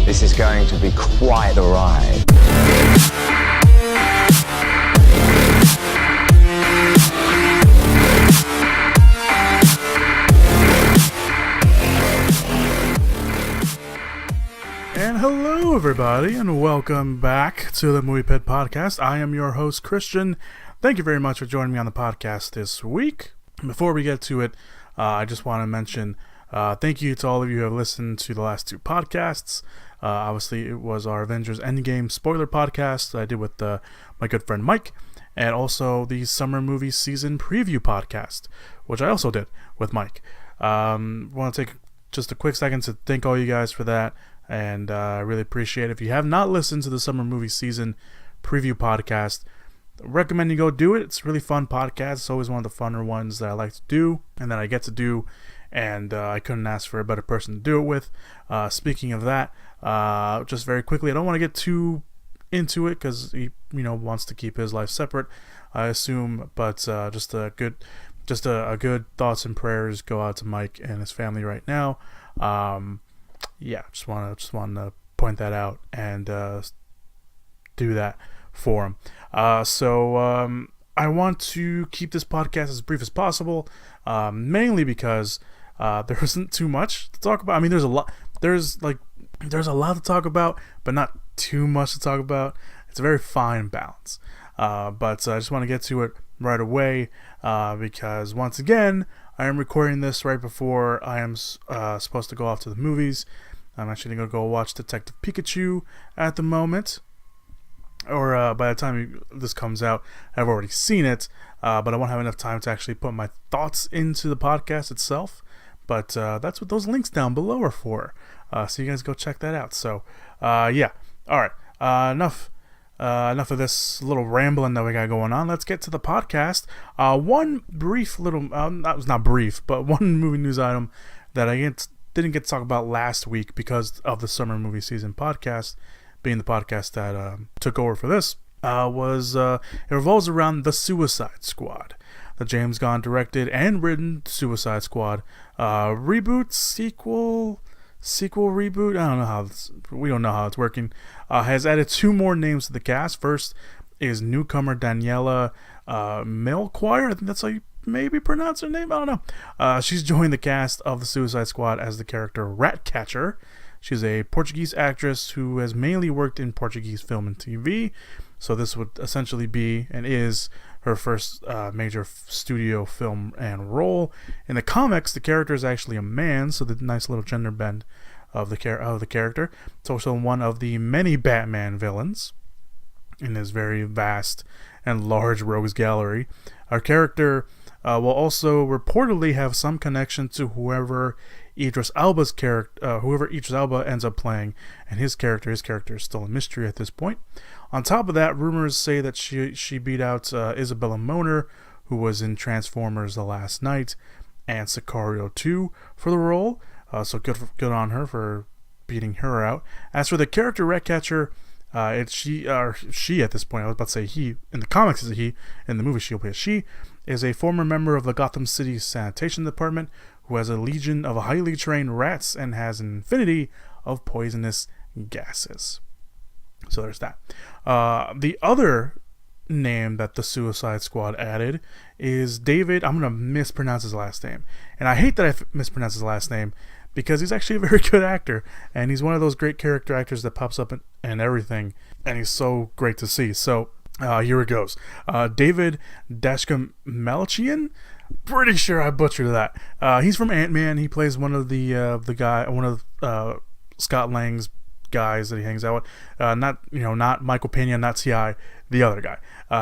This is going to be quite the ride. And hello everybody, and welcome back to the Movie Pit Podcast. I am your host, Christian. Thank you very much for joining me on the podcast this week. Before we get to it, I just want to mention thank you to all of you who have listened to the last two podcasts. Obviously, it was our Avengers Endgame spoiler podcast that I did with my good friend Mike, and also the summer movie season preview podcast, which I also did with Mike. Want to take just a quick second to thank all you guys for that, and I really appreciate it. If you have not listened to the summer movie season preview podcast, recommend you go do it. It's a really fun podcast. It's always one of the funner ones that I like to do and that I get to do, and I couldn't ask for a better person to do it with. Speaking of that, just very quickly, I don't want to get too into it because he wants to keep his life separate, I assume, but just a good thoughts and prayers go out to Mike and his family right now. Just want to point that out and do that for him. I want to keep this podcast as brief as possible, mainly because there isn't too much to talk about. I mean, there's a lot to talk about, but not too much to talk about. It's a very fine balance. But I just want to get to it right away because once again, I am recording this right before I am supposed to go off to the movies. I'm actually going to go watch Detective Pikachu at the moment. Or by the time this comes out, I've already seen it, but I won't have enough time to actually put my thoughts into the podcast itself. But that's what those links down below are for. So you guys go check that out. So, yeah. All right. Enough of this little rambling that we got going on. Let's get to the podcast. One brief little, not brief, but one movie news item that I didn't get to talk about last week because of the summer movie season podcast, being the podcast that took over for this, it revolves around The Suicide Squad, the James Gunn directed and written Suicide Squad reboot, sequel reboot. I don't know we don't know how it's working. Has added two more names to the cast. First is newcomer Daniela Melchior. I think that's how you maybe pronounce her name. I don't know. She's joined the cast of the Suicide Squad as the character Ratcatcher. She's a Portuguese actress who has mainly worked in Portuguese film and TV. So this would essentially be and is her first major studio film and role. In the comics, the character is actually a man, so the nice little gender bend of the character. It's also one of the many Batman villains in this very vast and large rogues gallery. Our character will also reportedly have some connection to whoever Idris Elba ends up playing, and his character is still a mystery at this point. On top of that, rumors say that she beat out Isabella Moner, who was in Transformers: The Last Night and Sicario 2 for the role. So good on her for beating her out. As for the character Ratcatcher, it's she at this point. I was about to say he. In the comics is a he. In the movie she'll play a she. Is a former member of the Gotham City Sanitation Department who has a legion of highly trained rats and has an infinity of poisonous gases. So there's that. The other name that the Suicide Squad added is David. I'm going to mispronounce his last name. And I hate that I mispronounce his last name because he's actually a very good actor. And he's one of those great character actors that pops up in everything. And he's so great to see. So here it goes. David Dashkamelchian. Pretty sure I butchered that. He's from Ant-Man. He plays one of Scott Lang's guys that he hangs out with. Not Michael Pena, not T.I., the other guy.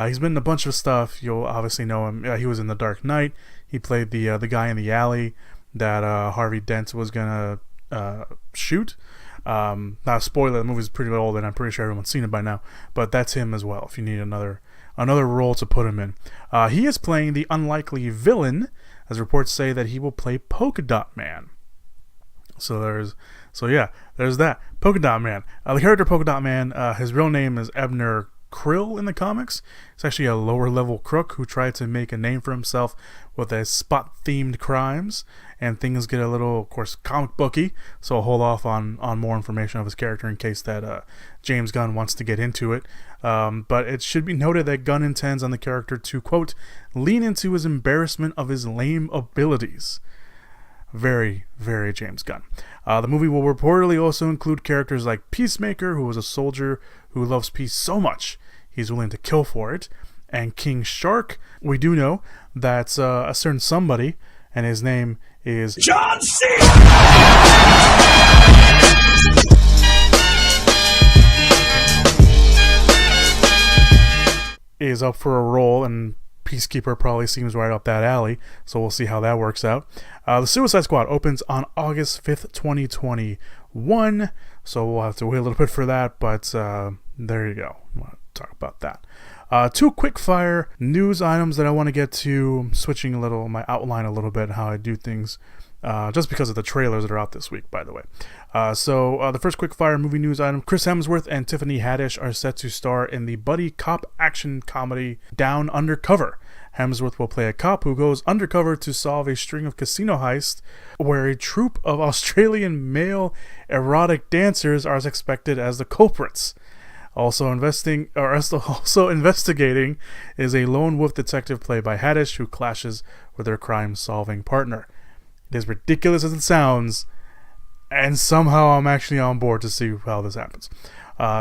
He's been in a bunch of stuff. You'll obviously know him. He was in The Dark Knight. He played the guy in the alley that Harvey Dent was gonna shoot. Not a spoiler. The movie's pretty old, and I'm pretty sure everyone's seen it by now. But that's him as well. If you need another role to put him in, he is playing the unlikely villain, as reports say that he will play Polka Dot Man. There's that. Polka Dot Man. The character Polka Dot Man. His real name is Ebner Krill in the comics. He's actually a lower level crook who tried to make a name for himself with his spot themed crimes, and things get a little, of course, comic booky, so I'll hold off on more information of his character in case that James Gunn wants to get into it. But it should be noted that Gunn intends on the character to, quote, lean into his embarrassment of his lame abilities. Very, very James Gunn. The movie will reportedly also include characters like Peacemaker, who was a soldier who loves peace so much he's willing to kill for it, and King Shark. We do know that a certain somebody, and his name is John C. is up for a role, and Peacekeeper probably seems right up that alley, so we'll see how that works out. The Suicide Squad opens on August 5th, 2021, so we'll have to wait a little bit for that, but there you go. I want to talk about that. Two quick fire news items that I want to get to, switching my outline a little bit, how I do things, just because of the trailers that are out this week, by the way. So the first quick fire movie news item: Chris Hemsworth and Tiffany Haddish are set to star in the buddy cop action comedy Down Undercover. Hemsworth will play a cop who goes undercover to solve a string of casino heists where a troupe of Australian male erotic dancers are expected as the culprits. Also investigating is a lone wolf detective played by Haddish who clashes with their crime-solving partner. It is ridiculous as it sounds, and somehow I'm actually on board to see how this happens.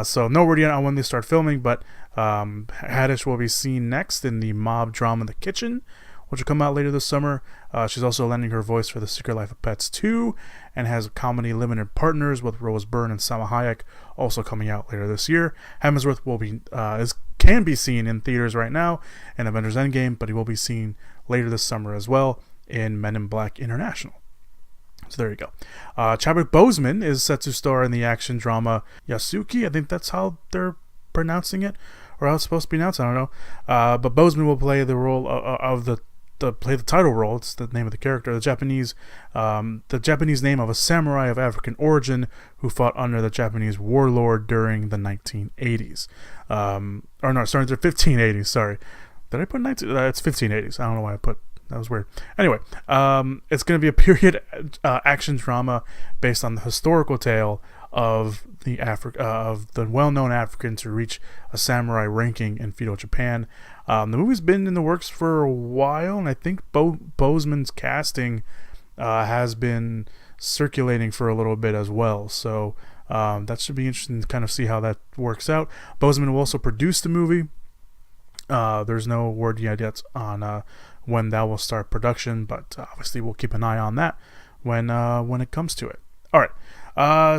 So no word yet on when they start filming, but Haddish will be seen next in the mob drama The Kitchen, which will come out later this summer. She's also lending her voice for The Secret Life of Pets 2, and has comedy Limited Partners with Rose Byrne and Salma Hayek also coming out later this year. Hemsworth will be can be seen in theaters right now in Avengers Endgame, but he will be seen later this summer as well in Men in Black International. So there you go. Chadwick Boseman is set to star in the action drama Yasuke. I think that's how they're pronouncing it, or how it's supposed to be pronounced. I don't know. But Boseman will play the role of the title role. It's the name of the character. The Japanese name of a samurai of African origin who fought under the Japanese warlord during the 1980s. Starting the 1580s. Sorry, did I put 19? It's 1580s. I don't know why I put. That was weird. Anyway, it's going to be a period action drama based on the historical tale of the well-known Africans who reach a samurai ranking in feudal Japan. The movie's been in the works for a while, and I think Boseman's casting has been circulating for a little bit as well. So that should be interesting to kind of see how that works out. Boseman will also produce the movie. There's no word yet on when that will start production, but obviously we'll keep an eye on that when it comes to it. All right.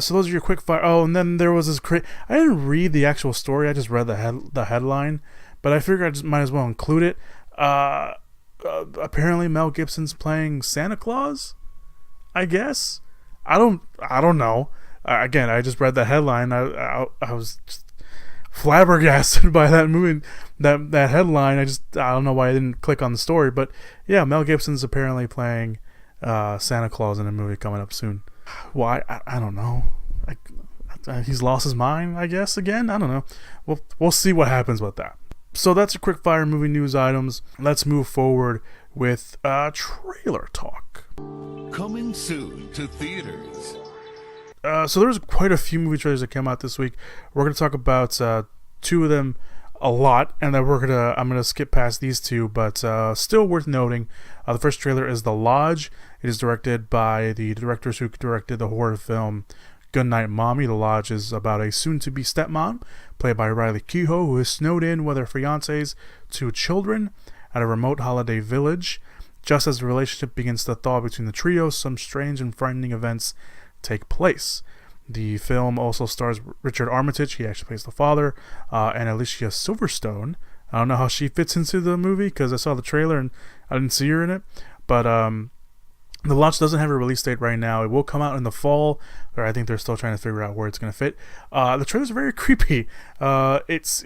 So those are your quick fire. Oh, and then there was this I didn't read the actual story. I just read the headline, but I figured I just might as well include it. Apparently Mel Gibson's playing Santa Claus, I guess. I don't know. Again, I just read the headline. I was just flabbergasted by that movie, that headline. I don't know why I didn't click on the story, but yeah, Mel Gibson's apparently playing Santa Claus in a movie coming up soon. Why? I don't know. He's lost his mind, I guess, again. I don't know. We'll see what happens with that. So that's a quick fire movie news items. Let's move forward with trailer talk. Coming soon to theaters. So there's quite a few movie trailers that came out this week. We're going to talk about two of them a lot, and then I'm gonna skip past these two, but still worth noting. The first trailer is The Lodge. It is directed by the directors who directed the horror film Goodnight Mommy. The Lodge is about a soon-to-be stepmom, played by Riley Keough, who is snowed in with her fiance's two children at a remote holiday village. Just as the relationship begins to thaw between the trio, some strange and frightening events take place. The film also stars Richard Armitage. He actually plays the father, and Alicia Silverstone. I don't know how she fits into the movie because I saw the trailer and I didn't see her in it. But The Lodge doesn't have a release date right now. It will come out in the fall, or I think they're still trying to figure out where it's going to fit. The trailer's very creepy. It's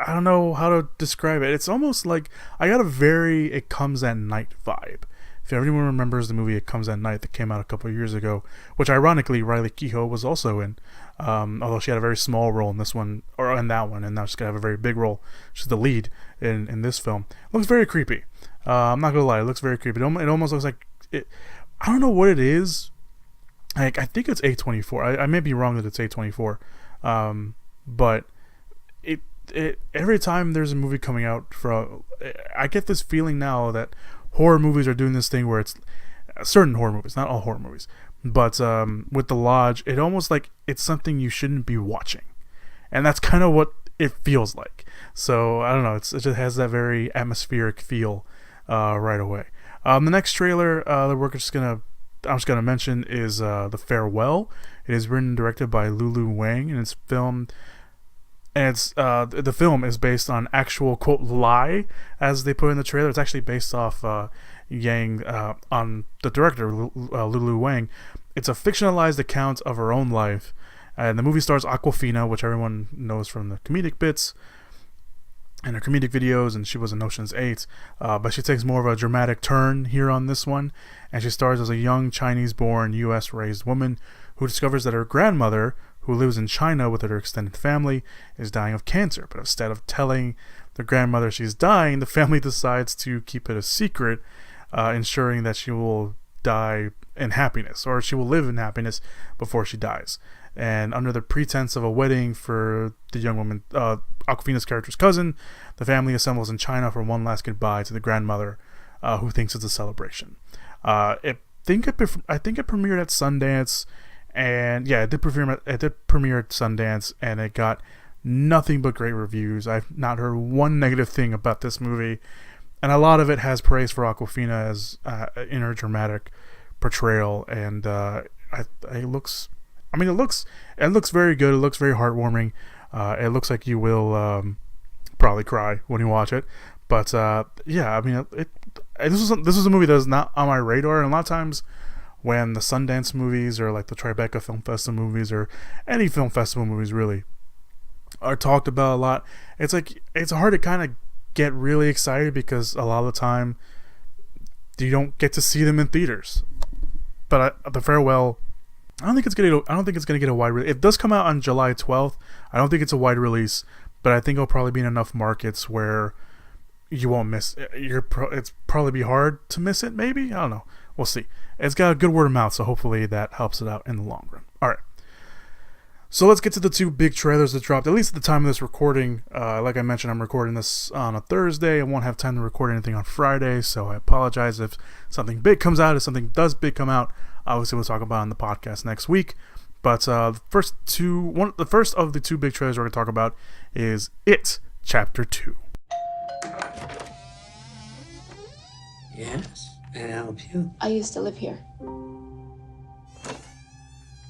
I don't know how to describe it. It's almost like I got a very It Comes at Night vibe If anyone remembers the movie It Comes at Night that came out a couple of years ago, which ironically Riley Keough was also in, although she had a very small role in this one, or in that one, and now she's going to have a very big role. She's the lead in this film. It looks very creepy. I'm not going to lie, it looks very creepy. It almost looks like... I don't know what it is. Like, I think it's A24. I may be wrong that it's A24. But every time there's a movie coming out, I get this feeling now that horror movies are doing this thing where it's certain horror movies, not all horror movies, but with The Lodge, it almost like it's something you shouldn't be watching, and that's kind of what it feels like. So I don't know, it just has that very atmospheric feel right away. The next trailer that I'm just gonna mention is The Farewell. It is written and directed by Lulu Wang, and it's filmed. And the film is based on actual, quote, lie, as they put in the trailer. It's actually based off on the director, Lulu Wang. It's a fictionalized account of her own life. And the movie stars Awkwafina, which everyone knows from the comedic bits and her comedic videos, and she was in Ocean's 8. But she takes more of a dramatic turn here on this one. And she stars as a young Chinese-born, U.S.-raised woman who discovers that her grandmother, who lives in China with her extended family, is dying of cancer. But instead of telling the grandmother she's dying, the family decides to keep it a secret, ensuring that she will die in happiness, or she will live in happiness before she dies. And under the pretense of a wedding for the young woman, Awkwafina's character's cousin, the family assembles in China for one last goodbye to the grandmother, who thinks it's a celebration. I think it premiered at Sundance. And yeah, it did premiere at Sundance, and it got nothing but great reviews. I've not heard one negative thing about this movie, and a lot of it has praise for Awkwafina as in her dramatic portrayal. And it looks very good. It looks very heartwarming. It looks like you will probably cry when you watch it. But yeah, I mean, this was a movie that was not on my radar, and a lot of times when the Sundance movies or like the Tribeca Film Festival movies or any film festival movies really are talked about a lot, it's like it's hard to kind of get really excited because a lot of the time you don't get to see them in theaters. But The Farewell, I don't think it's gonna get a wide release. It does come out on July 12th. I don't think it's a wide release, but I think it'll probably be in enough markets where you won't miss it. It's probably be hard to miss it. Maybe, I don't know. We'll see. It's got a good word of mouth, so hopefully that helps it out in the long run. All right. So let's get to the two big trailers that dropped, at least at the time of this recording. Like I mentioned, I'm recording this on a Thursday. I won't have time to record anything on Friday, so I apologize if something big comes out. If something does big come out, obviously we'll talk about it on the podcast next week. But the first of the two big trailers we're going to talk about is It, Chapter 2. Yes? Can I help you? I used to live here.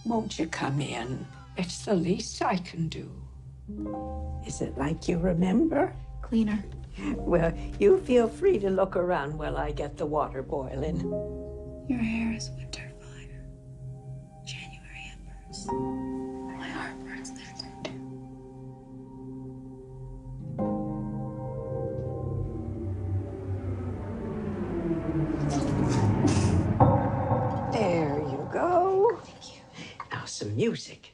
Won't you come in? It's the least I can do. Is it like you remember? Cleaner. Well, you feel free to look around while I get the water boiling. Your hair is winter fire. January embers. My heart burns there too. There you go. Thank you. Now some music.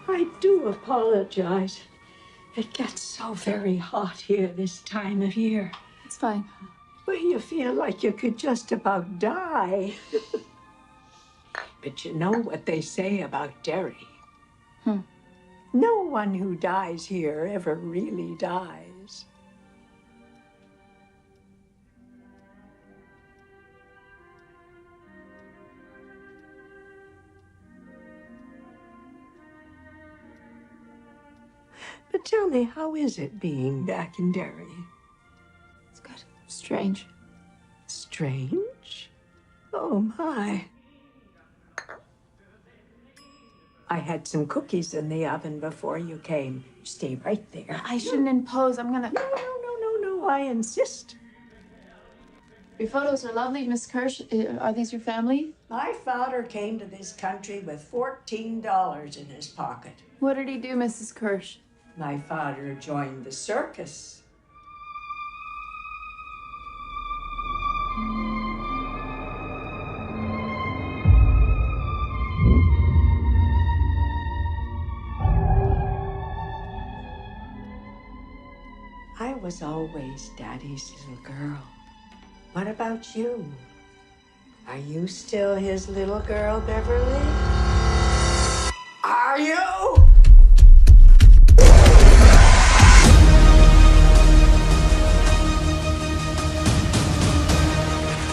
I do apologize. It gets so very hot here this time of year. It's fine. Well, you feel like you could just about die. But you know what they say about Derry? No one who dies here ever really dies. But tell me, how is it being back in Derry? It's good. Strange. Strange? Oh, my. I had some cookies in the oven before you came. Stay right there. I shouldn't impose. I'm gonna... No, I insist. Your photos are lovely, Miss Kirsch. Are these your family? My father came to this country with $14 in his pocket. What did he do, Mrs. Kirsch? My father joined the circus. was always Daddy's little girl. What about you? Are you still his little girl, Beverly? Are you?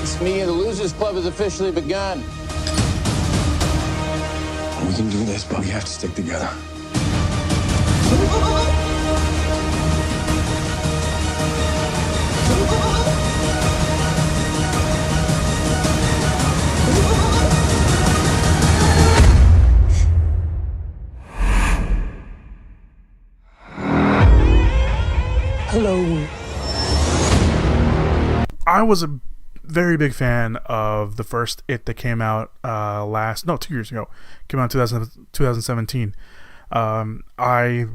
It's me and the Losers Club has officially begun. We can do this, but we have to stick together. Hello. I was a very big fan of the first It that came out 2 years ago. Came out in 2017. I'm a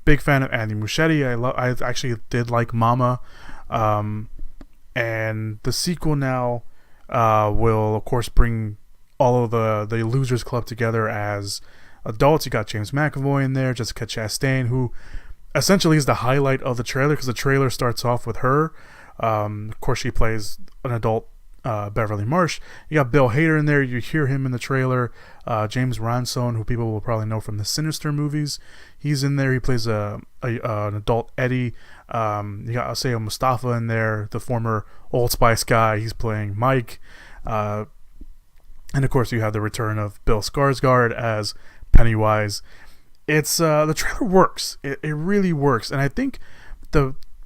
big fan of Andy Muschietti. I actually did like Mama, and the sequel now will of course bring all of the Losers Club together as adults. You got James McAvoy in there, Jessica Chastain, who essentially is the highlight of the trailer because the trailer starts off with her. Of course, she plays an adult Beverly Marsh. You got Bill Hader in there. You hear him in the trailer. James Ransone, who people will probably know from the Sinister movies, he's in there. He plays an adult Eddie. You got Aseo Mustafa in there, the former Old Spice guy. He's playing Mike. And of course, you have the return of Bill Skarsgård as Pennywise. It's the trailer works. It really works, and I think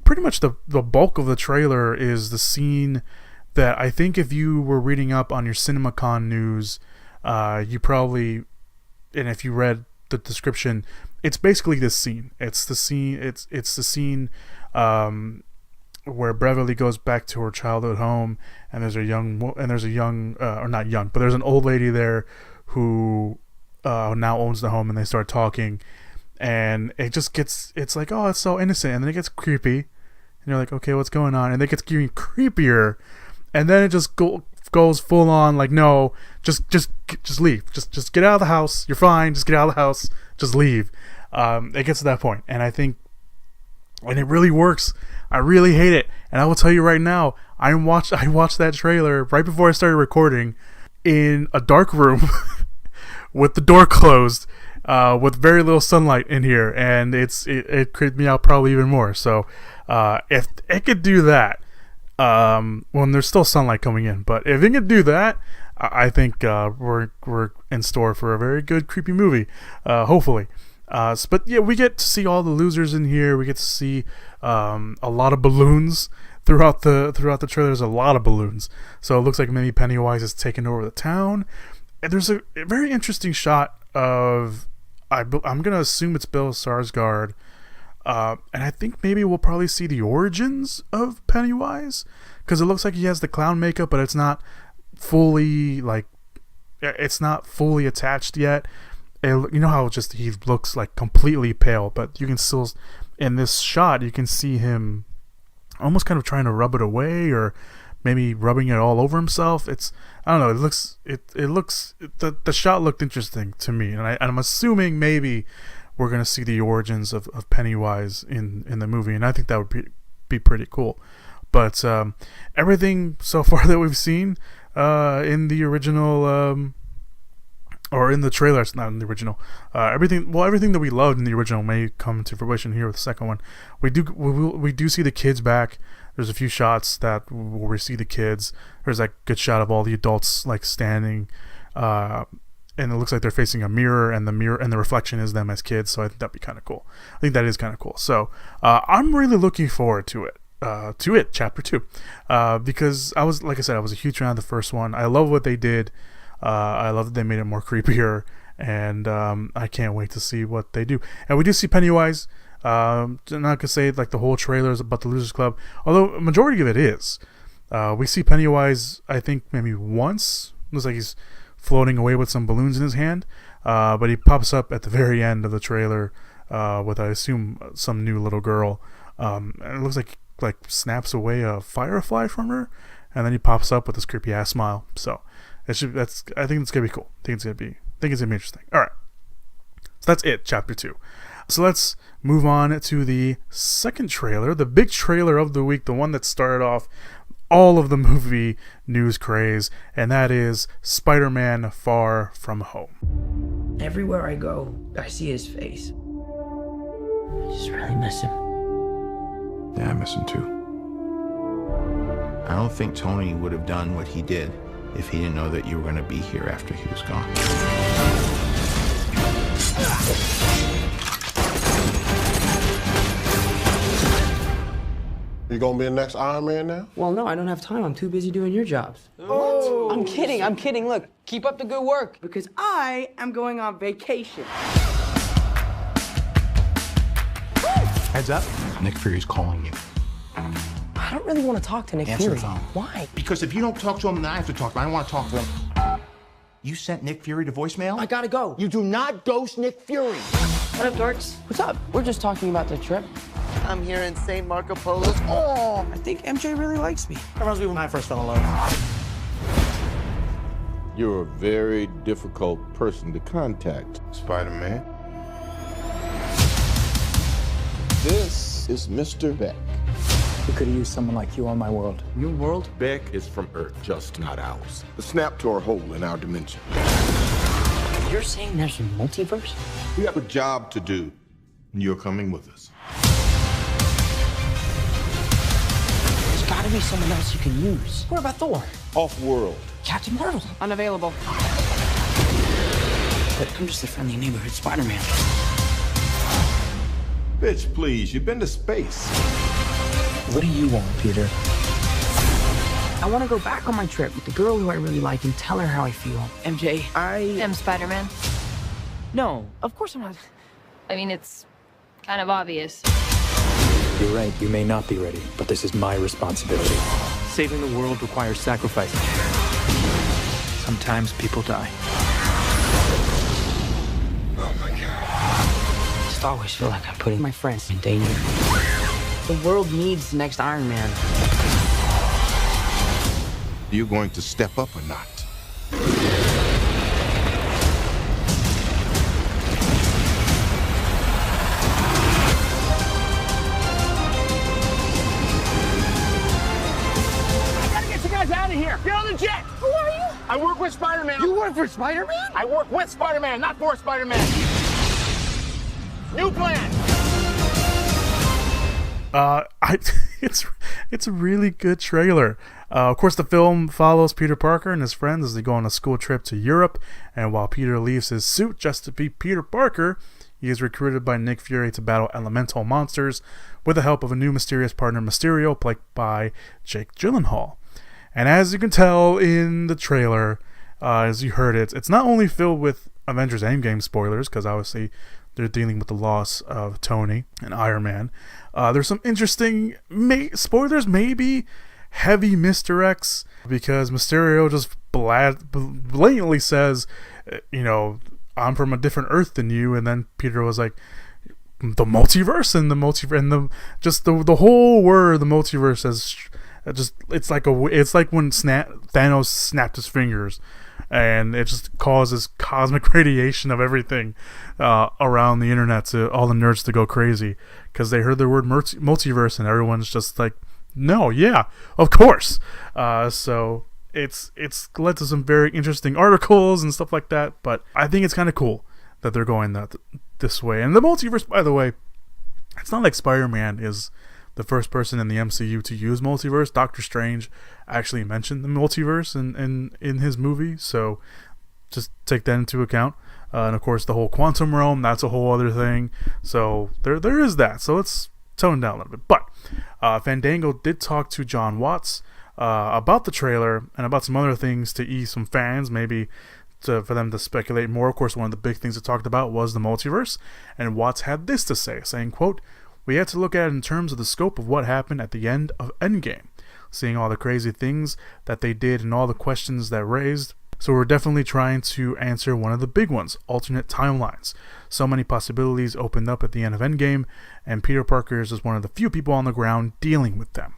pretty much the bulk of the trailer is the scene that I think if you were reading up on your CinemaCon news, you probably, and if you read the description, it's basically this scene. It's the scene. It's the scene where Beverly goes back to her childhood home, and there's an old lady there who now owns the home, and they start talking, and it's like, oh, it's so innocent, and then it gets creepy, and you're like, okay, what's going on? And it gets getting creepier, and then it just goes full on like, no, just leave, just get out of the house, you're fine, just get out of the house, just leave. It gets to that point, and I think, and it really works. I really hate it, and I will tell you right now, I watched that trailer right before I started recording in a dark room with the door closed, with very little sunlight in here, and it creeped me out probably even more. So if it could do that, when there's still sunlight coming in, but if it could do that, I think we're in store for a very good creepy movie, hopefully. But yeah, we get to see all the losers in here. We get to see a lot of balloons throughout the trailer. There's a lot of balloons, so it looks like maybe Pennywise is taking over the town. And there's a very interesting shot of, I'm gonna assume it's Bill Skarsgård, and I think maybe we'll probably see the origins of Pennywise, because it looks like he has the clown makeup, but it's not fully attached yet. You know how just he looks like completely pale, but you can still, in this shot, you can see him almost kind of trying to rub it away, or maybe rubbing it all over himself. I don't know. The shot looked interesting to me, and I'm assuming maybe we're gonna see the origins of Pennywise in the movie, and I think that would be pretty cool. But everything so far that we've seen in the original, or in the trailer, it's not in the original. Everything that we loved in the original may come to fruition here with the second one. We do see the kids back. There's a few shots that where we see the kids. There's that good shot of all the adults like standing, and it looks like they're facing a mirror, and the reflection is them as kids. So I think that'd be kind of cool. I think that is kind of cool. So I'm really looking forward to it. Chapter 2, because I was a huge fan of the first one. I love what they did. I love that they made it more creepier, and I can't wait to see what they do. And we do see Pennywise. I'm not gonna say like the whole trailer is about the Losers Club, although a majority of it is. We see Pennywise, I think maybe once. Looks like he's floating away with some balloons in his hand, but he pops up at the very end of the trailer with, I assume, some new little girl. And it looks like snaps away a firefly from her, and then he pops up with this creepy ass smile. So I think it's gonna be cool. I think it's gonna be interesting. All right, so that's it, chapter 2. So let's move on to the second trailer, the big trailer of the week, the one that started off all of the movie news craze, and that is Spider-Man Far From Home. Everywhere I go, I see his face. I just really miss him. Yeah, I miss him too. I don't think Tony would have done what he did if he didn't know that you were going to be here after he was gone. You gonna be the next Iron Man now? Well, no, I don't have time. I'm too busy doing your jobs. Oh. I'm kidding. Look, keep up the good work. Because I am going on vacation. Heads up. Nick Fury's calling you. I don't really want to talk to Nick Answer Fury. the phone. Why? Because if you don't talk to him, then I have to talk to him. I don't want to talk to him. You sent Nick Fury to voicemail? I gotta go. You do not ghost Nick Fury. What up, dorks? What's up? We're just talking about the trip. I'm here in St. Marco Polo. Oh, I think MJ really likes me. That reminds me when I first fell in love. You're a very difficult person to contact, Spider-Man. This is Mr. Beck. We could have used someone like you on my world. Your world? Beck is from Earth, just not ours. The snap tore a hole in our dimension. You're saying there's a multiverse? We have a job to do, and you're coming with us. There's gotta be someone else you can use. What about Thor? Off-world. Captain Marvel? Unavailable. But I'm just a friendly neighborhood Spider-Man. Bitch, please, you've been to space. What do you want, Peter? I want to go back on my trip with the girl who I really like and tell her how I feel. MJ, I am Spider-Man. No, of course I'm not. I mean, it's kind of obvious. You're right, you may not be ready, but this is my responsibility. Saving the world requires sacrifice. Sometimes people die. Oh my God. I just always feel like I'm putting my friends in danger. The world needs the next Iron Man. Are you going to step up or not? Out of here! Get on the jet! Who are you? I work with Spider-Man. You work for Spider-Man? I work with Spider-Man, not for Spider-Man. New plan. It's a really good trailer. Of course, the film follows Peter Parker and his friends as they go on a school trip to Europe. And while Peter leaves his suit just to be Peter Parker, he is recruited by Nick Fury to battle elemental monsters with the help of a new mysterious partner, Mysterio, played by Jake Gyllenhaal. And as you can tell in the trailer, as you heard it, it's not only filled with Avengers Endgame spoilers, because obviously they're dealing with the loss of Tony and Iron Man. There's some interesting spoilers, maybe heavy misdirects, because Mysterio just blatantly says, I'm from a different Earth than you, and then Peter was like, the multiverse and the whole word, the multiverse, has it's like when Thanos snapped his fingers, and it just causes cosmic radiation of everything around the internet to all the nerds to go crazy because they heard the word multiverse, and everyone's just like, no, yeah, of course. So it's led to some very interesting articles and stuff like that, but I think it's kind of cool that they're going this way. And the multiverse, by the way, it's not like Spider-Man is the first person in the MCU to use multiverse. Doctor Strange actually mentioned the multiverse in his movie, so just take that into account. And of course, the whole quantum realm, that's a whole other thing. So there is that. So let's tone down a little bit. But Fandango did talk to John Watts about the trailer and about some other things to ease some fans, maybe for them to speculate more. Of course, one of the big things it talked about was the multiverse, and Watts had this to say, saying, quote, "We had to look at it in terms of the scope of what happened at the end of Endgame, seeing all the crazy things that they did and all the questions that raised. So we're definitely trying to answer one of the big ones, alternate timelines. So many possibilities opened up at the end of Endgame, and Peter Parker is just one of the few people on the ground dealing with them."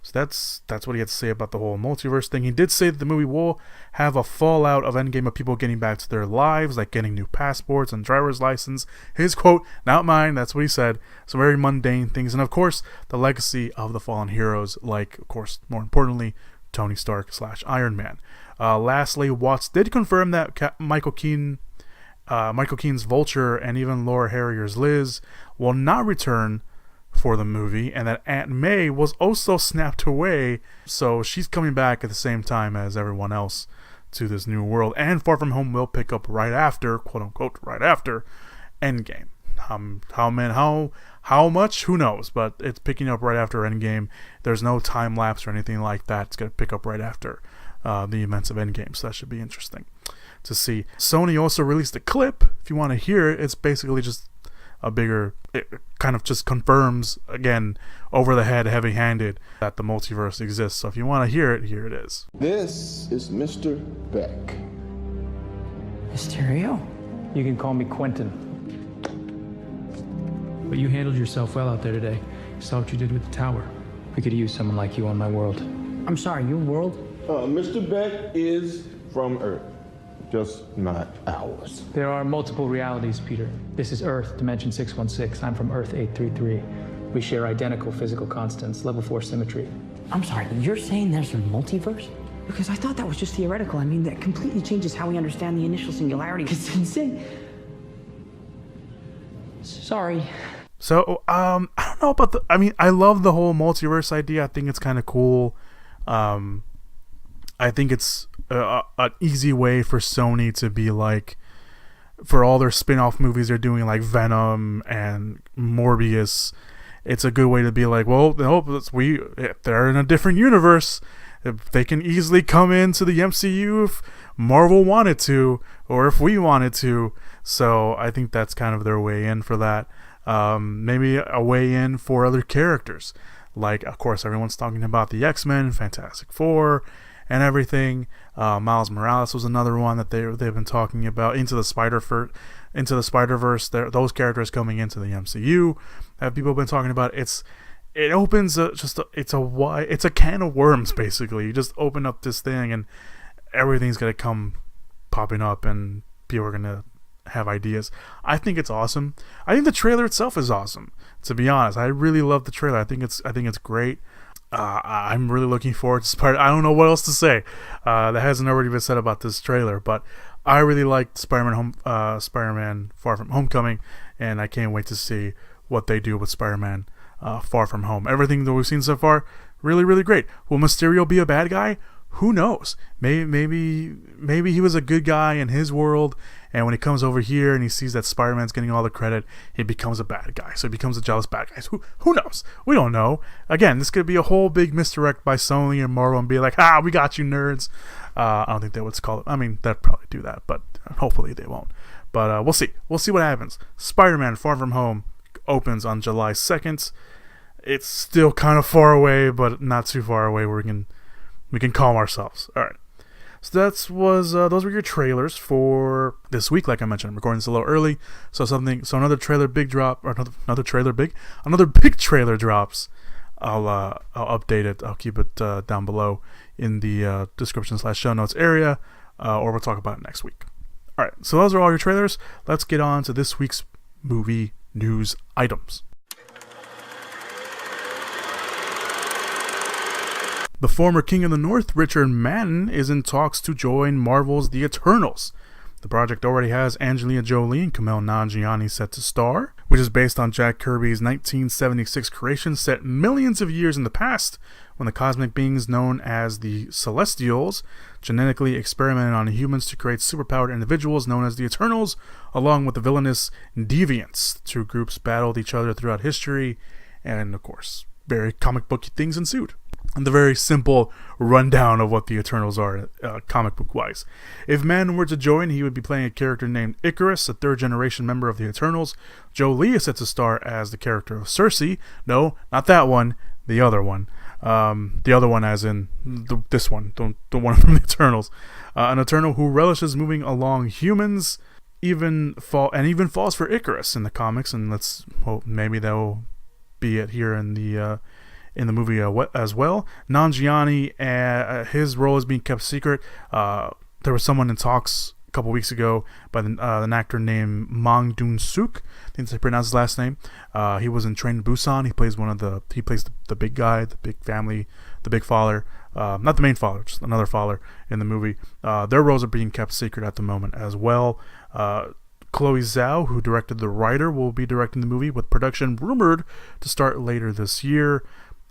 So that's what he had to say about the whole multiverse thing. He did say that the movie will have a fallout of Endgame of people getting back to their lives, like getting new passports and driver's license. His quote, not mine, that's what he said. Some very mundane things. And of course, the legacy of the fallen heroes, like, of course, more importantly, Tony Stark / Iron Man. Lastly, Watts did confirm that Michael Keaton's Vulture and even Laura Harrier's Liz will not return for the movie, and that Aunt May was also snapped away, so she's coming back at the same time as everyone else to this new world. And Far From Home will pick up right after, quote unquote, right after Endgame. How much? Who knows? But it's picking up right after Endgame. There's no time lapse or anything like that. It's going to pick up right after the events of Endgame, so that should be interesting to see. Sony also released a clip. If you want to hear it, it's basically just it kind of just confirms, again, over the head, heavy-handed, that the multiverse exists. So if you want to hear it, here it is. This is Mr. Beck. Mysterio? You can call me Quentin. But you handled yourself well out there today. Saw what you did with the tower. We could use someone like you on my world. I'm sorry, your world? Mr. Beck is from Earth, just not ours. There are multiple realities, Peter. This is Earth, Dimension 616. I'm from Earth 833. We share identical physical constants, level 4 symmetry. I'm sorry, you're saying there's a multiverse? Because I thought that was just theoretical. I mean, that completely changes how we understand the initial singularity. It's insane. Sorry. So, I don't know about I love the whole multiverse idea. I think it's kind of cool. I think it's an easy way for Sony to be like, for all their spin-off movies they're doing, like Venom and Morbius, it's a good way to be like, well, if they're in a different universe, if they can easily come into the MCU if Marvel wanted to, or if we wanted to. So I think that's kind of their way in for that. Maybe a way in for other characters. Like, of course, everyone's talking about the X-Men, Fantastic Four, and everything. Miles Morales was another one that they've been talking about. Into the Spider-Verse, those characters coming into the MCU that people have been talking about. It opens it's a can of worms, basically. You just open up this thing and everything's gonna come popping up and people are gonna have ideas. I think it's awesome. I think the trailer itself is awesome, to be honest. I really love the trailer. I think it's great. I'm really looking forward to Spider. I don't know what else to say that hasn't already been said about this trailer, but I really liked Spider-Man Far From Homecoming, and I can't wait to see what they do with Spider-Man Far From Home. Everything that we've seen so far, really, really great. Will Mysterio be a bad guy? Who knows? Maybe he was a good guy in his world, and when he comes over here and he sees that Spider-Man's getting all the credit, he becomes a bad guy. So he becomes a jealous bad guy. Who knows? We don't know. Again, this could be a whole big misdirect by Sony and Marvel and be like, we got you, nerds. I don't think they would call it. I mean, they'd probably do that, but hopefully they won't. But we'll see. We'll see what happens. Spider-Man Far From Home opens on July 2nd. It's still kind of far away, but not too far away where we can calm ourselves. All right. So those were your trailers for this week. Like I mentioned, I'm recording this a little early, so another big trailer drops. I'll update it. I'll keep it down below in the description / show notes area, or we'll talk about it next week. All right. So those are all your trailers. Let's get on to this week's movie news items. The former King of the North, Richard Madden, is in talks to join Marvel's The Eternals. The project already has Angelina Jolie and Kumail Nanjiani set to star, which is based on Jack Kirby's 1976 creation set millions of years in the past, when the cosmic beings known as the Celestials genetically experimented on humans to create superpowered individuals known as the Eternals, along with the villainous Deviants. The two groups battled each other throughout history, and of course, very comic booky things ensued. And the very simple rundown of what the Eternals are, comic book wise. If Madden were to join, he would be playing a character named Icarus, a third generation member of the Eternals. Jolie is set to star as the character of Cersei. No, not that one, the other one. The other one as in this one, the one from the Eternals. An Eternal who relishes moving along humans, even falls for Icarus in the comics, and let's hope maybe that will be it here in the in the movie as well. Nanjiani, his role is being kept secret. There was someone in talks a couple weeks ago by an actor named Mang Doon-suk. I think that's how you pronounce his last name. He was in Train to Busan. He plays the big guy, the big family, the big father. Not the main father, just another father in the movie. Their roles are being kept secret at the moment as well. Chloe Zhao, who directed The Writer, will be directing the movie, with production rumored to start later this year.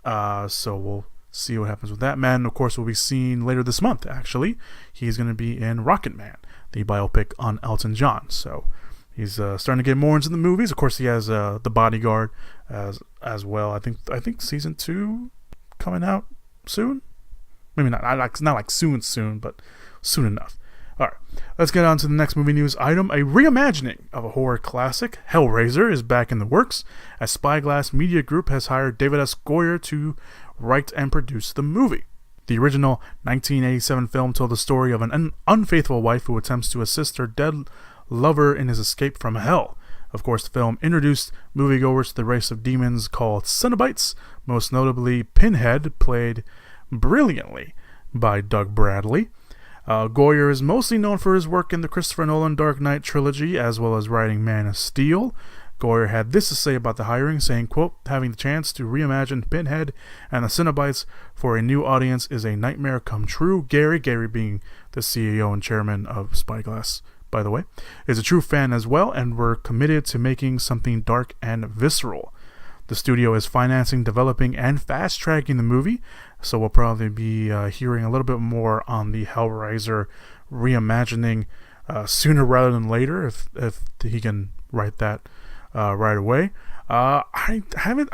So we'll see what happens with that. Man, of course, will be seen later this month, actually. He's going to be in Rocket Man, the biopic on Elton John. So he's starting to get more into the movies. Of course, he has The Bodyguard as well. I think season 2 coming out soon. Maybe not like soon, but soon enough. All right, let's get on to the next movie news item. A reimagining of a horror classic, Hellraiser, is back in the works, as Spyglass Media Group has hired David S. Goyer to write and produce the movie. The original 1987 film told the story of an unfaithful wife who attempts to assist her dead lover in his escape from hell. Of course, the film introduced moviegoers to the race of demons called Cenobites, most notably Pinhead, played brilliantly by Doug Bradley. Goyer is mostly known for his work in the Christopher Nolan Dark Knight trilogy, as well as writing Man of Steel. Goyer had this to say about the hiring, saying, quote, "Having the chance to reimagine Pinhead and the Cenobites for a new audience is a nightmare come true. Gary being the CEO and chairman of Spyglass, by the way, is a true fan as well, and we're committed to making something dark and visceral. The studio is financing, developing, and fast-tracking the movie, so we'll probably be hearing a little bit more on the Hellraiser reimagining sooner rather than later, if he can write that right away. I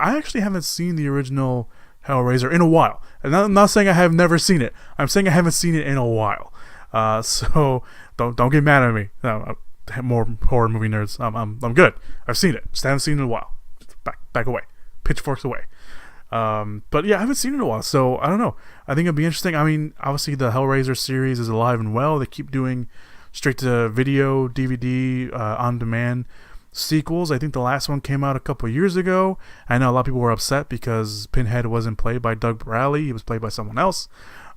actually haven't seen the original Hellraiser in a while. And I'm not saying I have never seen it. I'm saying I haven't seen it in a while. So don't get mad at me. No, more horror movie nerds. I'm good. I've seen it. Just haven't seen it in a while. Back away. Pitchforks away. But yeah, I haven't seen it in a while, so I don't know. I think it'd be interesting. I mean, obviously the Hellraiser series is alive and well. They keep doing straight to video, DVD, on demand sequels. I think the last one came out a couple years ago. I know a lot of people were upset because Pinhead wasn't played by Doug Bradley. He was played by someone else.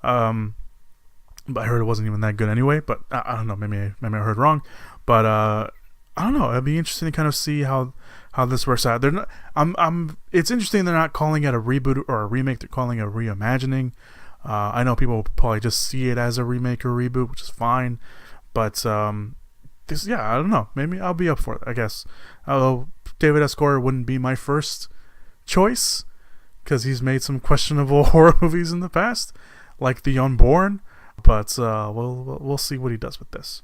But I heard it wasn't even that good anyway. But I don't know. Maybe I heard wrong. But I don't know. It'd be interesting to kind of see how this works out. They're not. It's interesting they're not calling it a reboot or a remake. They're calling it a reimagining. I know people will probably just see it as a remake or reboot, which is fine. But I don't know. Maybe I'll be up for it, I guess. Although David S. Goyer wouldn't be my first choice, because he's made some questionable horror movies in the past, like The Unborn. But we'll see what he does with this.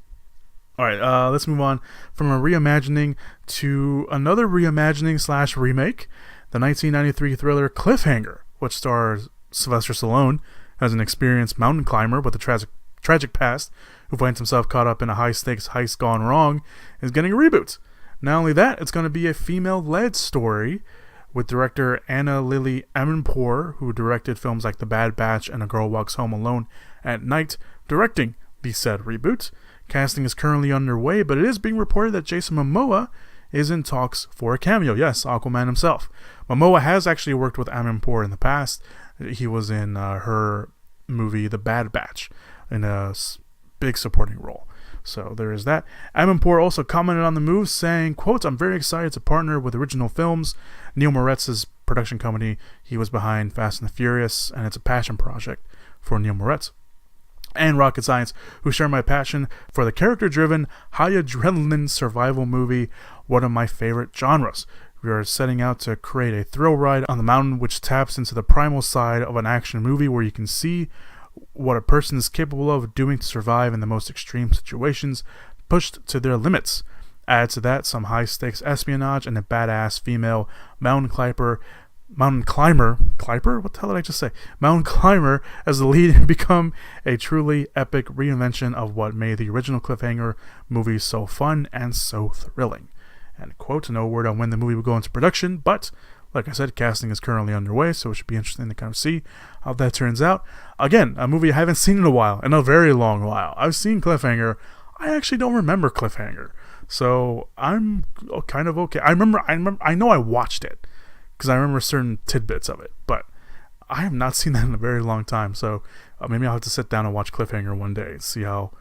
All right, let's move on from a reimagining to another reimagining / remake, the 1993 thriller Cliffhanger, which stars Sylvester Stallone as an experienced mountain climber with a tragic past who finds himself caught up in a high-stakes heist gone wrong, is getting a reboot. Not only that, it's going to be a female-led story with director Anna Lily Amirpour, who directed films like The Bad Batch and A Girl Walks Home Alone at Night, directing the said reboot. Casting is currently underway, but it is being reported that Jason Momoa is in talks for a cameo. Yes, Aquaman himself. Momoa has actually worked with Amirpour in the past. He was in her movie The Bad Batch in a big supporting role. So there is that. Amirpour also commented on the move, saying, quote, "I'm very excited to partner with Original Films, Neil Moretz's production company. He was behind Fast and the Furious, and it's a passion project for Neil Moretz. And Rocket Science, who share my passion for the character-driven, high-adrenaline survival movie, one of my favorite genres. We are setting out to create a thrill ride on the mountain which taps into the primal side of an action movie where you can see what a person is capable of doing to survive in the most extreme situations, pushed to their limits. Add to that some high-stakes espionage and a badass female mountain climber, what the hell did I just say? Mountain climber as the lead, and become a truly epic reinvention of what made the original Cliffhanger movie so fun and so thrilling." And quote, no word on when the movie will go into production, but like I said, casting is currently underway, so it should be interesting to kind of see how that turns out. Again, a movie I haven't seen in a while, in a very long while. I've seen Cliffhanger. I actually don't remember Cliffhanger, so I'm kind of okay. I know I watched it, because I remember certain tidbits of it, but I have not seen that in a very long time, so maybe I'll have to sit down and watch Cliffhanger one day and see how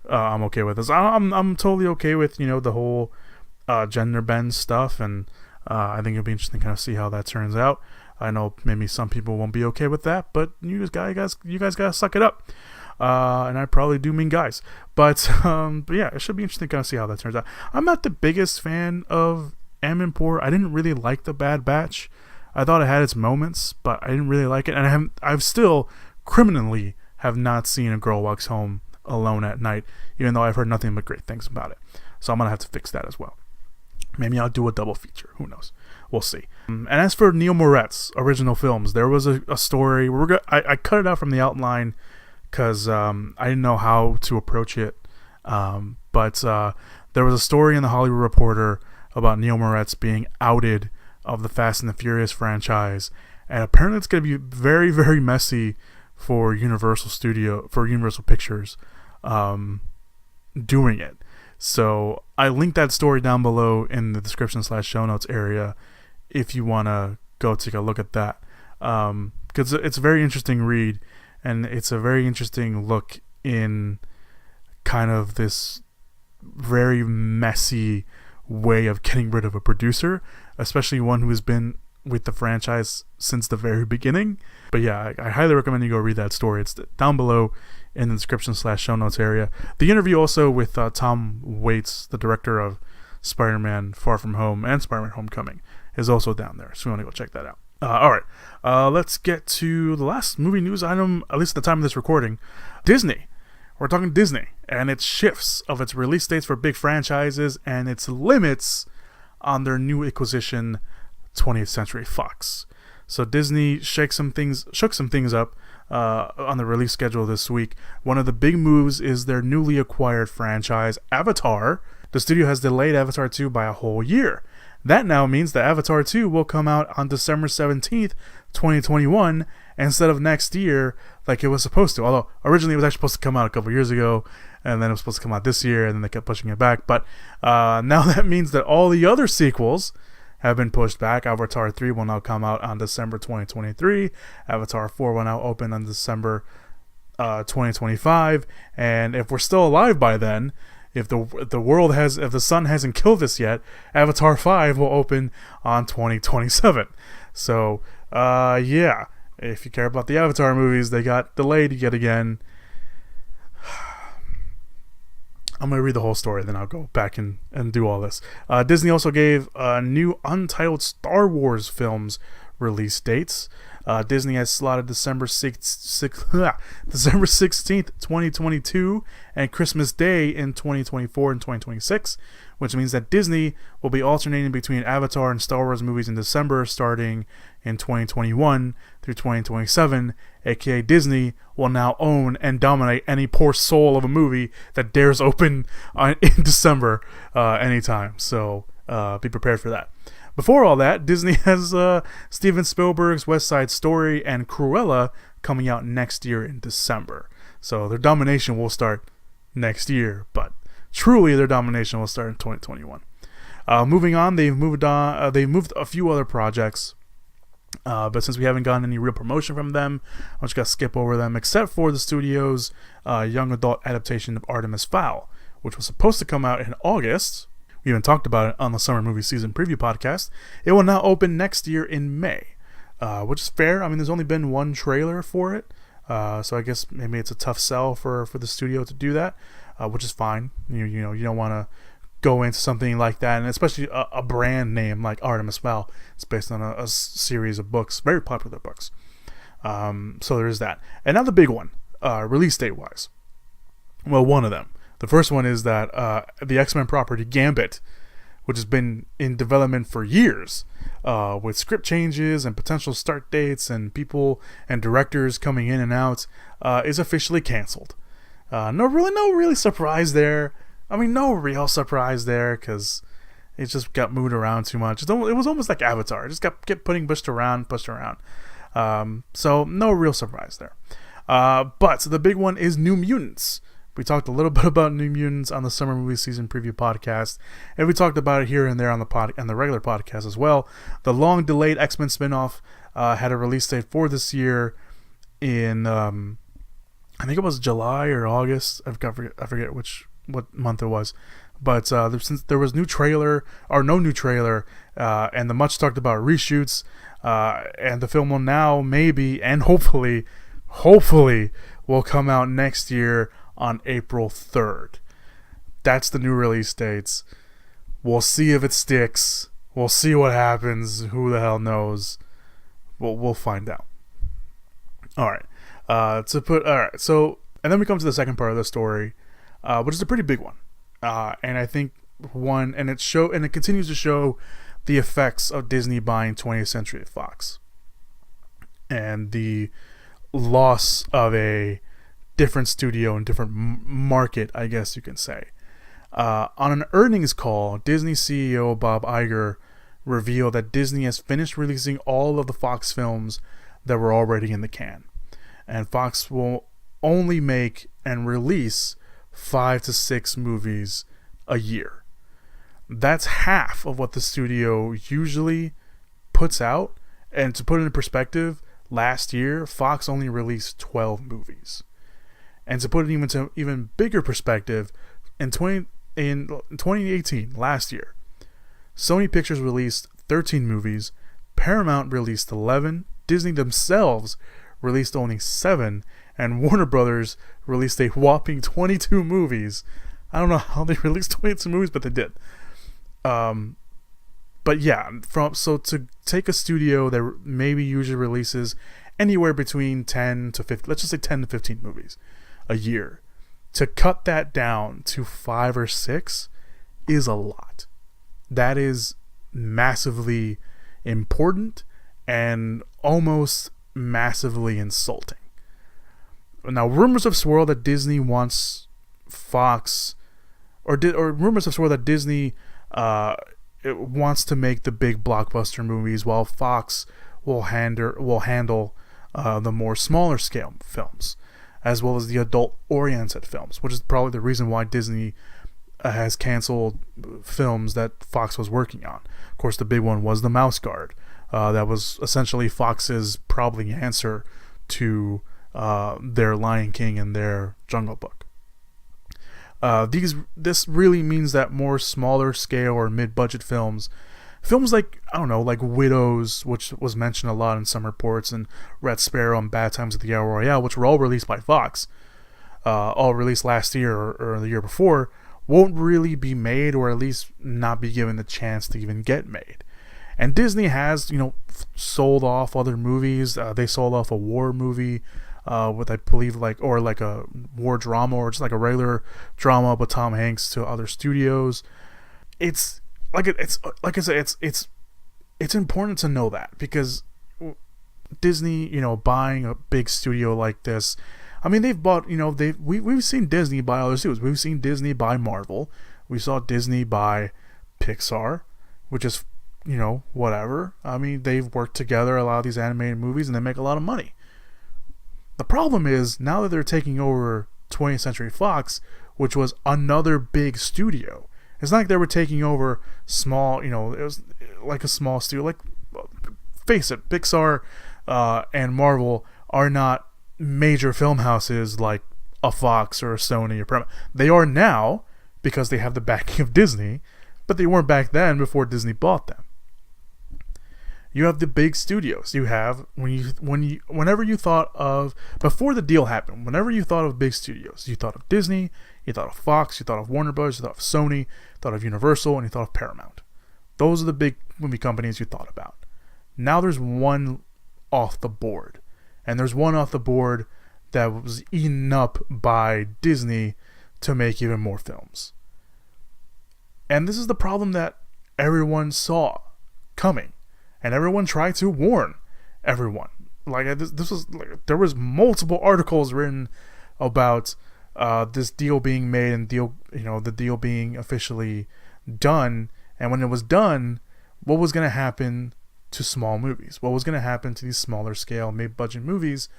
I'm okay with this. I'm totally okay with, the whole gender bend stuff, and I think it'll be interesting to kind of see how that turns out. I know maybe some people won't be okay with that, but you guys gotta suck it up. And I probably do mean guys, but yeah, it should be interesting to kind of see how that turns out. I'm not the biggest fan of Amanpour. I didn't really like The Bad Batch. I thought it had its moments, but I didn't really like it, and I've still criminally have not seen A Girl Walks Home Alone at Night, even though I've heard nothing but great things about it. So I'm gonna have to fix that as well. Maybe I'll do a double feature. Who knows? We'll see. And as for Neil Moret's original films, there was a story. I cut it out from the outline because I didn't know how to approach it. But there was a story in the Hollywood Reporter about Neil Moret's being outed of the Fast and the Furious franchise, and apparently it's going to be very, very messy for Universal Pictures doing it. So I linked that story down below in the description / show notes area if you want to go take a look at that, because it's a very interesting read, and it's a very interesting look in kind of this very messy way of getting rid of a producer, especially one who has been with the franchise since the very beginning. But yeah, I highly recommend you go read that story. It's down below in the description / show notes area. The interview also with Tom Waits, the director of Spider-Man Far From Home and Spider-Man Homecoming, is also down there, so you want to go check that out. Alright, let's get to the last movie news item, at least at the time of this recording. Disney. We're talking Disney and its shifts of its release dates for big franchises and its limits on their new acquisition, 20th Century Fox. So Disney shook some things up on the release schedule this week. One of the big moves is their newly acquired franchise, Avatar. The studio has delayed Avatar 2 by a whole year. That now means that Avatar 2 will come out on December 17th, 2021, instead of next year like it was supposed to. Although originally it was actually supposed to come out a couple years ago, and then it was supposed to come out this year, and then they kept pushing it back. But now that means that all the other sequels have been pushed back. Avatar 3 will now come out on December 2023. Avatar 4 will now open on December 2025. And if we're still alive by then, if the sun hasn't killed us yet, Avatar 5 will open on 2027. So, yeah, if you care about the Avatar movies, they got delayed yet again. I'm going to read the whole story, then I'll go back and do all this. Disney also gave new Untitled Star Wars films release dates. Disney has slotted December 16th, 2022 and Christmas Day in 2024 and 2026, which means that Disney will be alternating between Avatar and Star Wars movies in December starting in 2021 through 2027, aka Disney will now own and dominate any poor soul of a movie that dares open in December anytime. So be prepared for that. Before all that, Disney has Steven Spielberg's West Side Story and Cruella coming out next year in December. So their domination will start next year, but truly their domination will start in 2021. Moving on, they've moved a few other projects, but since we haven't gotten any real promotion from them, I'm just gonna skip over them, except for the studio's young adult adaptation of Artemis Fowl, which was supposed to come out in August. We even talked about it on the Summer Movie Season Preview podcast. It will now open next year in May, which is fair. I mean, there's only been one trailer for it, so I guess maybe it's a tough sell for the studio to do that, which is fine. You know, you don't want to go into something like that, and especially a brand name like Artemis Fowl. It's based on a series of books, very popular books. So there is that. And now the big one, release date-wise. Well, one of them. The first one is that the X-Men property Gambit, which has been in development for years, with script changes and potential start dates and people and directors coming in and out, is officially canceled. No really surprise there. I mean, no real surprise there, because it just got moved around too much. It was almost like Avatar. It just kept getting pushed around. So no real surprise there. But the big one is New Mutants, We talked a little bit about New Mutants on the summer movie season preview podcast, and we talked about it here and there on the regular podcast as well. The long delayed X-Men spinoff had a release date for this year in I think it was July or August. I forget what month it was. But since there was no new trailer, and the much talked about reshoots, and the film will now maybe and hopefully will come out next year on April 3rd. That's the new release dates. We'll see if it sticks. We'll see what happens. Who the hell knows? We'll find out. All right. So, and then we come to the second part of the story, which is a pretty big one. And I think it continues to show the effects of Disney buying 20th Century Fox and the loss of a different studio and different market, I guess you can say. On an earnings call, Disney CEO Bob Iger revealed that Disney has finished releasing all of the Fox films that were already in the can, and Fox will only make and release 5 to 6 movies a year. That's half of what the studio usually puts out. And to put it in perspective, last year Fox only released 12 movies. And to put it into even bigger perspective, in 2018, last year, Sony Pictures released 13 movies, Paramount released 11, Disney themselves released only 7, and Warner Brothers released a whopping 22 movies. I don't know how they released 22 movies, but they did. But yeah, so to take a studio that maybe usually releases anywhere between 10 to 15, let's just say 10 to 15 movies a year, to cut that down to 5 or 6 is a lot. That is massively important and almost massively insulting. Now, rumors have swirled that Disney wants Fox, or rumors have swirled that Disney wants to make the big blockbuster movies, while Fox will handle the more smaller scale films, as well as the adult-oriented films, which is probably the reason why Disney has canceled films that Fox was working on. Of course, the big one was The Mouse Guard. That was essentially Fox's probably answer to their Lion King and their Jungle Book. This really means that more smaller scale or mid-budget films like, I don't know, like Widows, which was mentioned a lot in some reports, and Red Sparrow and Bad Times at the El Royale, which were all released by Fox, all released last year or the year before, won't really be made, or at least not be given the chance to even get made. And Disney has, sold off other movies. They sold off a war movie, with, I believe, like a war drama, or just like a regular drama with Tom Hanks, to other studios. It's like I said, it's important to know that, because Disney, buying a big studio like this, I mean, they've bought, we've seen Disney buy other studios. We've seen Disney buy Marvel. We saw Disney buy Pixar, which is, whatever. I mean, they've worked together a lot of these animated movies, and they make a lot of money. The problem is, now that they're taking over 20th Century Fox, which was another big studio, it's not like they were taking over small, it was like a small studio. Like, face it, Pixar and Marvel are not major film houses like a Fox or a Sony or Paramount. They are now, because they have the backing of Disney, but they weren't back then before Disney bought them. You have the big studios. You have, whenever you thought of, before the deal happened, whenever you thought of big studios, you thought of Disney, you thought of Fox, you thought of Warner Bros., you thought of Sony, you thought of Universal, and you thought of Paramount. Those are the big movie companies you thought about. Now there's one off the board. And there's one off the board that was eaten up by Disney to make even more films. And this is the problem that everyone saw coming. And everyone tried to warn everyone. Like, this was like, there was multiple articles written about this deal being made and the deal being officially done. And when it was done, what was going to happen to small movies? What was going to happen to these smaller scale, mid-budget movies?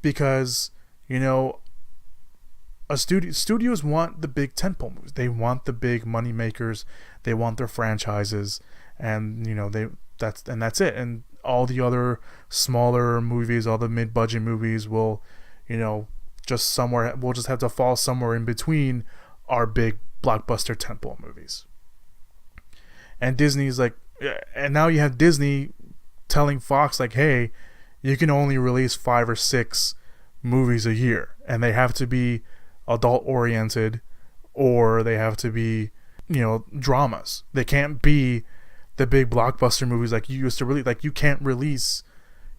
Because, a Studios want the big tentpole movies. They want the big money makers. They want their franchises, and that's it. And all the other smaller movies, all the mid-budget movies will, we'll just have to fall somewhere in between our big blockbuster tentpole movies. And Disney's like, and now you have Disney telling Fox like, hey, you can only release 5 or 6 movies a year, and they have to be adult oriented, or they have to be, dramas. They can't be the big blockbuster movies like you used to release. Like, you can't release,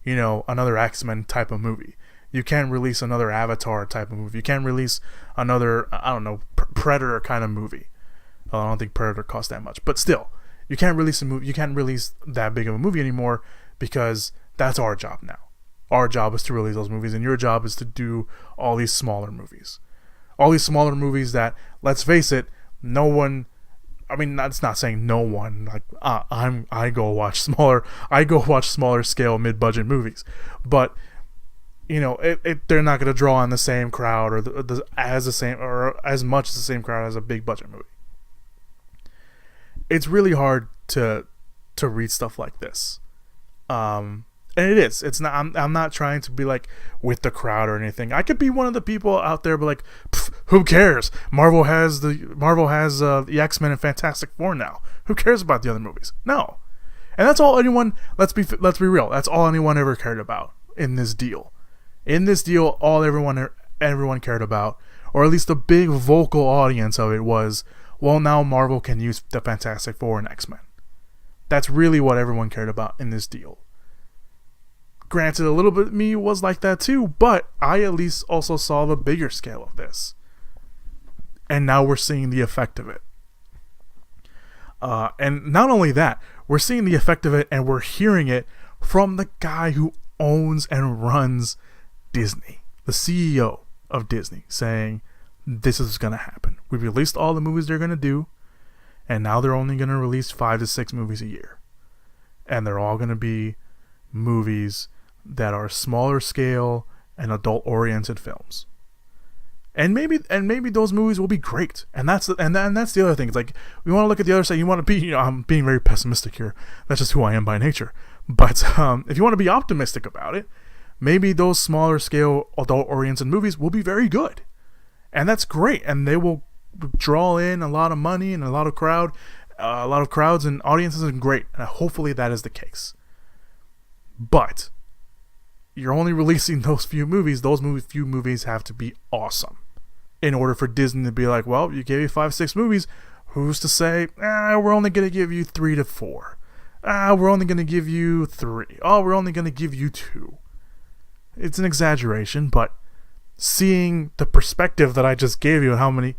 another X-Men type of movie. You can't release another Avatar type of movie. You can't release another, Predator kind of movie. Well, I don't think Predator costs that much, but still, you can't release a movie. You can't release that big of a movie anymore, because that's our job now. Our job is to release those movies, and your job is to do all these smaller movies. All these smaller movies that, let's face it, no one. I mean, that's not saying no one. Like, I go watch smaller scale mid-budget movies, but they're not going to draw on the same crowd or as much as the same crowd as a big budget movie. It's really hard to read stuff like this, and it is. It's not. I'm not trying to be like with the crowd or anything. I could be one of the people out there, but like, who cares? Marvel has the X-Men and Fantastic Four now. Who cares about the other movies? No, and that's all anyone. Let's be real. That's all anyone ever cared about in this deal. In this deal, all everyone cared about, or at least the big vocal audience of it was, well, now Marvel can use the Fantastic Four and X-Men. That's really what everyone cared about in this deal. Granted, a little bit of me was like that too, but I at least also saw the bigger scale of this. And now we're seeing the effect of it. And not only that, we're seeing the effect of it, and we're hearing it from the guy who owns and runs Disney, the CEO of Disney, saying this is going to happen. We released all the movies they're going to do, and now they're only going to release 5 to 6 movies a year, and they're all going to be movies that are smaller scale and adult oriented films. And maybe those movies will be great. And that's the other thing. It's like, we want to look at the other side. You want to be, I'm being very pessimistic here. That's just who I am by nature. But if you want to be optimistic about it, maybe those smaller scale adult oriented movies will be very good. And that's great. And they will draw in a lot of money and a lot of crowds and audiences, and great. And hopefully that is the case. But you're only releasing those few movies. Those few movies have to be awesome in order for Disney to be like, well, you gave me 5-6 movies. Who's to say, we're only going to give you 3 to 4. We're only going to give you 3. Oh, we're only going to give you 2. It's an exaggeration, but seeing the perspective that I just gave you, how many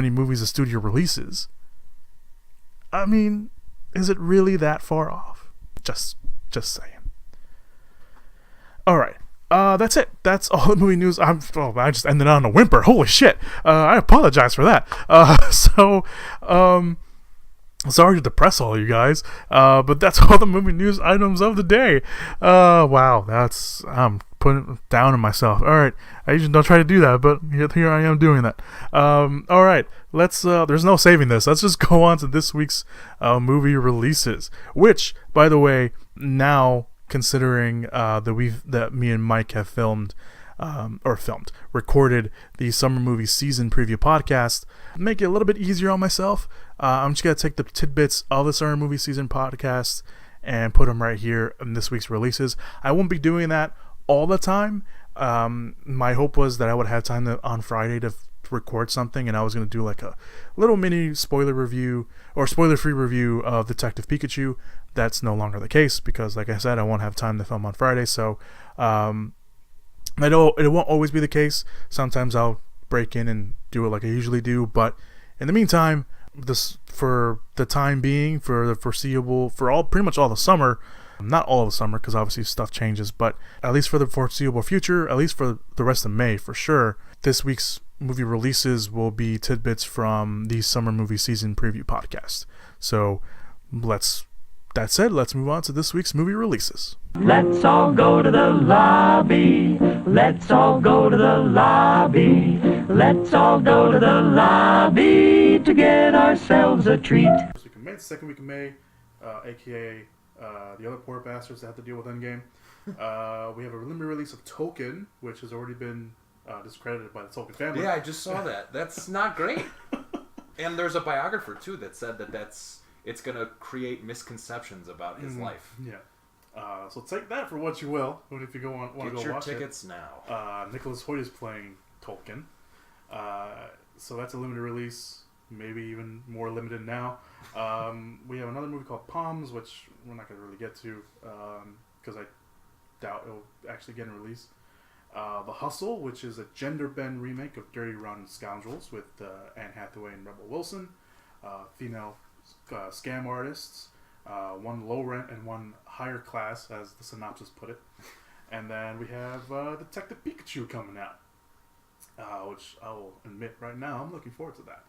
movies a studio releases, I mean, is it really that far off? Just saying. All right. That's it. That's all the movie news. I just ended on a whimper. Holy shit. I apologize for that. Sorry to depress all you guys. But that's all the movie news items of the day. Wow. I'm putting it down on myself. All right. I usually don't try to do that, but here I am doing that. All right. There's no saving this. Let's just go on to this week's movie releases, which, by the way, now, considering that me and Mike have recorded the summer movie season preview podcast, make it a little bit easier on myself. I'm just gonna take the tidbits of the summer movie season podcast and put them right here in this week's releases. I won't be doing that all the time. My hope was that I would have time on Friday to record something, and I was going to do like a little mini spoiler review or spoiler-free review of Detective Pikachu. That's no longer the case because, like I said, I won't have time to film on Friday, so I know it won't always be the case. Sometimes I'll break in and do it like I usually do, but in the meantime, for the time being, for the foreseeable, pretty much all the summer, not all of the summer because obviously stuff changes, but at least for the foreseeable future, at least for the rest of May for sure, this week's movie releases will be tidbits from the summer movie season preview podcast. So that said, let's move on to this week's movie releases. Let's all go to the lobby. Let's all go to the lobby. Let's all go to the lobby to get ourselves a treat. First week of May, second week of May, aka the other poor bastards that have to deal with Endgame. We have a limited release of Token, which has already been discredited by the Token family. Yeah, I just saw that. That's not great. And there's a biographer too that said that it's going to create misconceptions about his life. Yeah. So take that for what you will. If you want to go watch it. Get your tickets now. Nicholas Hoyt is playing Tolkien. So that's a limited release. Maybe even more limited now. We have another movie called Palms, which we're not going to really get to because I doubt it'll actually get released. The Hustle, which is a gender-bend remake of Dirty Rotten Scoundrels with Anne Hathaway and Rebel Wilson, female scam artists, one low rent and one higher class, as the synopsis put it. And then we have Detective Pikachu coming out, which I will admit right now I'm looking forward to that.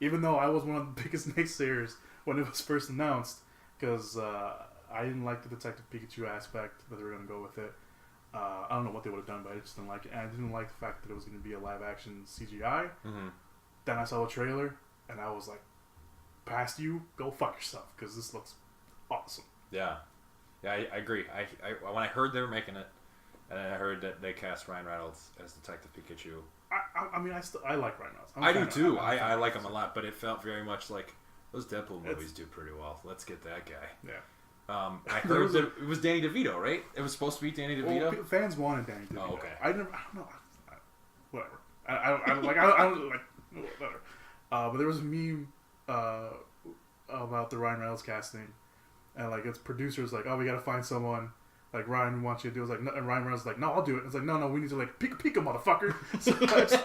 Even though I was one of the biggest naysayers when it was first announced, because I didn't like the Detective Pikachu aspect that they were going to go with it. I don't know what they would have done, but I just didn't like it. And I didn't like the fact that it was going to be a live-action CGI. Mm-hmm. Then I saw the trailer, and I was like, past you, go fuck yourself, because this looks awesome. Yeah. Yeah, I agree. I when I heard they were making it, and I heard that they cast Ryan Reynolds as Detective Pikachu. I mean, I like Ryan Reynolds. I do too. I like him a lot, but it felt very much like those Deadpool movies do pretty well. Let's get that guy. Yeah. I heard that it was Danny DeVito, right? It was supposed to be Danny DeVito. Well, fans wanted Danny DeVito. Oh, okay. I don't know. Whatever. I don't like. Whatever. But there was a meme about the Ryan Reynolds casting, and like it's producers like, oh, we gotta find someone like Ryan wants you to do. It's like, no, and Ryan Reynolds is like, no, I'll do it. It's like, no, we need to like Pika, motherfucker. So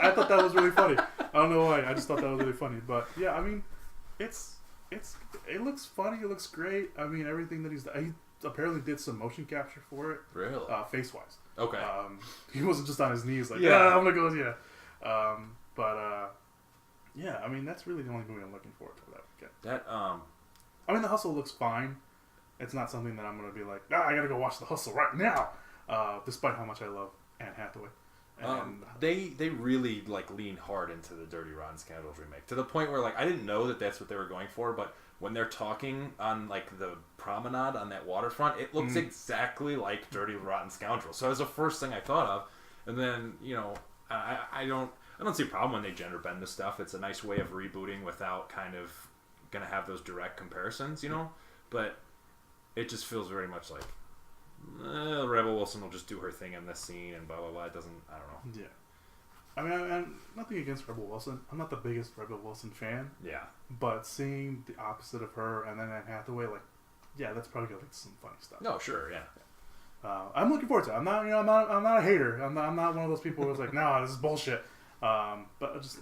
I thought that was really funny. I don't know why. I just thought that was really funny. But yeah, I mean, it looks funny. It looks great. I mean, everything that he apparently did some motion capture for it. Really? Face wise. Okay. He wasn't just on his knees like, I'm gonna go. Yeah. Yeah. I mean, that's really the only movie I'm looking forward to that weekend. I mean, The Hustle looks fine. It's not something that I'm gonna be like, I gotta go watch The Hustle right now. Despite how much I love Anne Hathaway. And they really like lean hard into the Dirty Rotten Scoundrels remake to the point where like I didn't know that that's what they were going for, but when they're talking on like the promenade on that waterfront, it looks exactly like Dirty Rotten Scoundrels. So that was the first thing I thought of, and then I don't see a problem when they gender bend this stuff. It's a nice way of rebooting without kind of gonna have those direct comparisons, but it just feels very much like. Rebel Wilson will just do her thing in this scene and blah blah blah. It doesn't. I don't know. Yeah, I mean, I'm nothing against Rebel Wilson. I'm not the biggest Rebel Wilson fan. Yeah, but seeing the opposite of her and then Anne Hathaway, like, yeah, that's probably gonna lead to some funny stuff. No, sure, yeah. I'm looking forward to it. I'm not a hater. I'm not one of those people who's like, no, this is bullshit. But just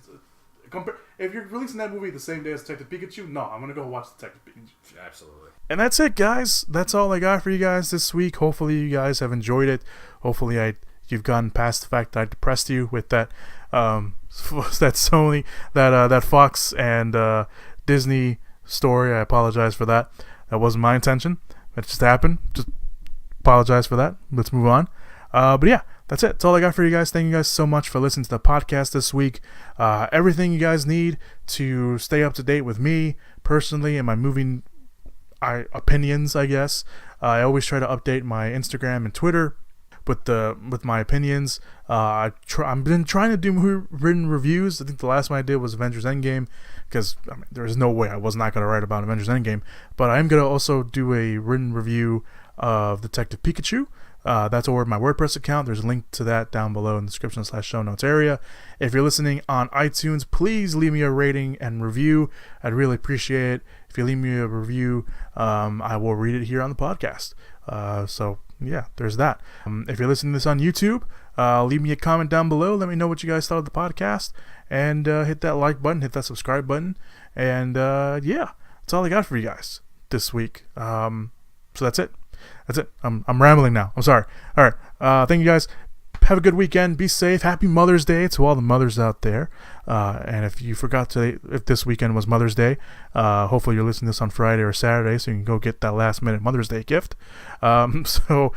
if you're releasing that movie the same day as Detective Pikachu, no, I'm gonna go watch Detective Pikachu. Absolutely. And that's it, guys. That's all I got for you guys this week. Hopefully you guys have enjoyed it. Hopefully you've gotten past the fact that I depressed you with that that Sony that Fox and Disney story. I apologize for that. That wasn't my intention. That just happened. Just apologize for that. Let's move on. But yeah, that's it. That's all I got for you guys. Thank you guys so much for listening to the podcast this week. Everything you guys need to stay up to date with me personally and my movie opinions, I guess. I always try to update my Instagram and Twitter with my opinions. I've been trying to do written reviews. I think the last one I did was Avengers Endgame, because there's no way I was not going to write about Avengers Endgame. But I am going to also do a written review of Detective Pikachu. That's over my WordPress account. There's a link to that down below in the description/show notes area. If you're listening on iTunes, please leave me a rating and review. I'd really appreciate it. If you leave me a review, I will read it here on the podcast. So yeah, there's that. If you're listening to this on YouTube, leave me a comment down below. Let me know what you guys thought of the podcast, and hit that like button, hit that subscribe button, and yeah, that's all I got for you guys this week. So that's it. That's it. I'm rambling now. I'm sorry. All right. Thank you guys. Have a good weekend. Be safe. Happy Mother's Day to all the mothers out there. And if you forgot if this weekend was Mother's Day, hopefully you're listening to this on Friday or Saturday, so you can go get that last minute Mother's Day gift. So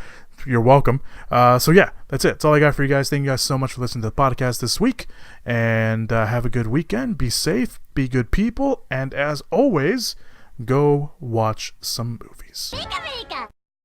you're welcome. So yeah, that's it. That's all I got for you guys. Thank you guys so much for listening to the podcast this week, and have a good weekend. Be safe, be good people, and as always, go watch some movies. Pika pika.